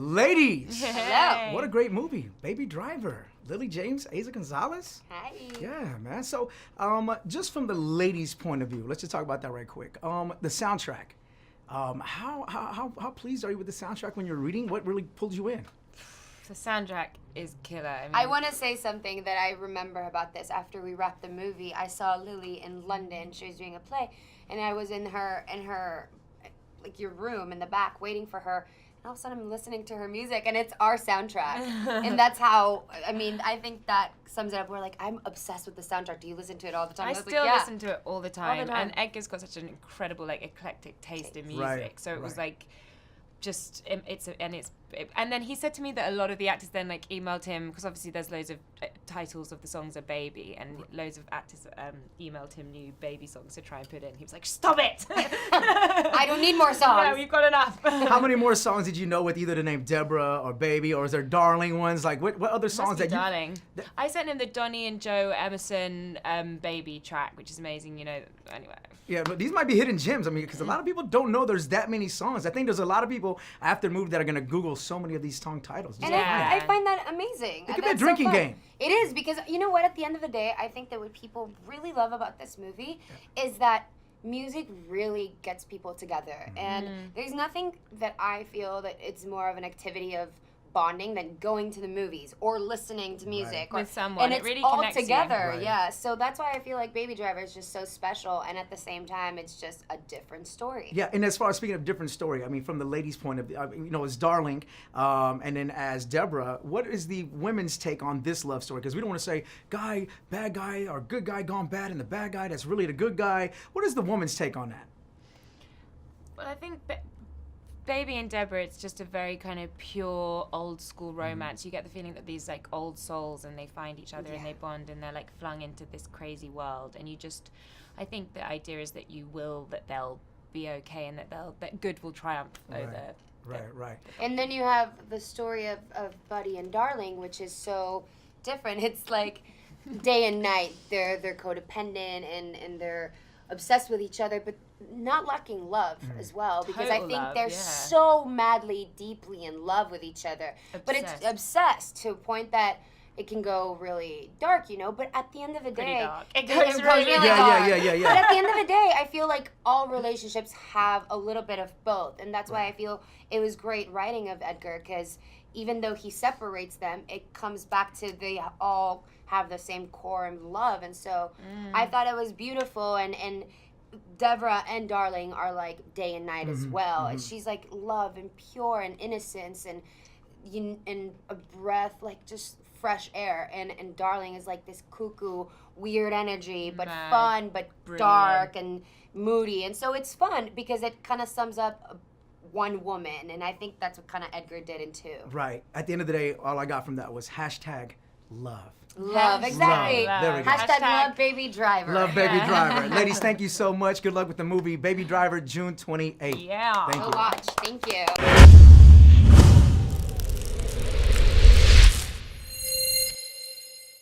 Ladies, Hello. what a great movie. Baby Driver. Lily James, Eiza González. Hi. Yeah, man. So, just from the ladies' point of view, let's just talk about that right quick. The soundtrack. How pleased are you with the soundtrack when you're reading? What really pulled you in? The soundtrack is killer. I want to say something that I remember about this. After we wrapped the movie, I saw Lily in London. She was doing a play, and I was in her like your room in the back waiting for her. And all of a sudden I'm listening to her music, and it's our soundtrack. And that's how, I think that sums it up. We're like, I'm obsessed with the soundtrack. Do you listen to it all the time? I was still like, yeah. listen to it all the time. All the time. And Edgar's got such an incredible, eclectic taste in music. Right, So it was right. And then he said to me that a lot of the actors then emailed him, because obviously there's loads of titles of the songs are Baby, and loads of actors emailed him new Baby songs to try and put in. He was like, stop it! I don't need more songs. Yeah, we've got enough. How many more songs did you know with either the name Deborah or Baby, or is there Darling ones? Like, what other songs that you... Darling. I sent him the Donnie and Joe Emerson Baby track, which is amazing, anyway. Yeah, but these might be hidden gems. Because a lot of people don't know there's that many songs. I think there's a lot of people after the movie that are going to Google so many of these song titles. And I find that amazing. It could be a drinking game. It is, because you know what? At the end of the day, I think that what people really love about this movie is that music really gets people together. And there's nothing that I feel that it's more of an activity of bonding than going to the movies or listening to music with someone. and it it's really all connects together. Right. Yeah, so that's why I feel like Baby Driver is just so special, and at the same time it's just a different story. Yeah, and as far as speaking of different story, from the ladies' point of view, as Darling, and then as Deborah, what is the women's take on this love story? Because we don't want to say guy, bad guy, or good guy gone bad, and the bad guy that's really the good guy. What is the woman's take on that? Well, I think Baby and Deborah, it's just a very kind of pure old school romance. You get the feeling that these old souls, and they find each other and they bond, and they're flung into this crazy world. And I think the idea is that they'll be okay, and that good will triumph over. Right. And then you have the story of Buddy and Darling, which is so different. It's like day and night. They're codependent and they're obsessed with each other, but not lacking love as well, because I think they're so madly, deeply in love with each other. But it's obsessed to a point that it can go really dark, But at the end of the day, dark. It goes really dark. Yeah. But at the end of the day, I feel like all relationships have a little bit of both, and that's why I feel it was great writing of Edgar, because even though he separates them, it comes back to they all have the same core and love, and so I thought it was beautiful, and Deborah and Darling are like day and night as well, and she's like love and pure and innocence and a breath, like just fresh air, and Darling is like this cuckoo, weird energy, but fun, but brilliant, dark and moody, and so it's fun because it kind of sums up one woman, and I think that's what kind of Edgar did in two. Right. At the end of the day, all I got from that was #love. Love, exactly. Love. There we go. Hashtag love Baby Driver. Love Baby Driver. Ladies, thank you so much. Good luck with the movie Baby Driver, June 28th. Yeah. Thank Go you. watch. Thank you.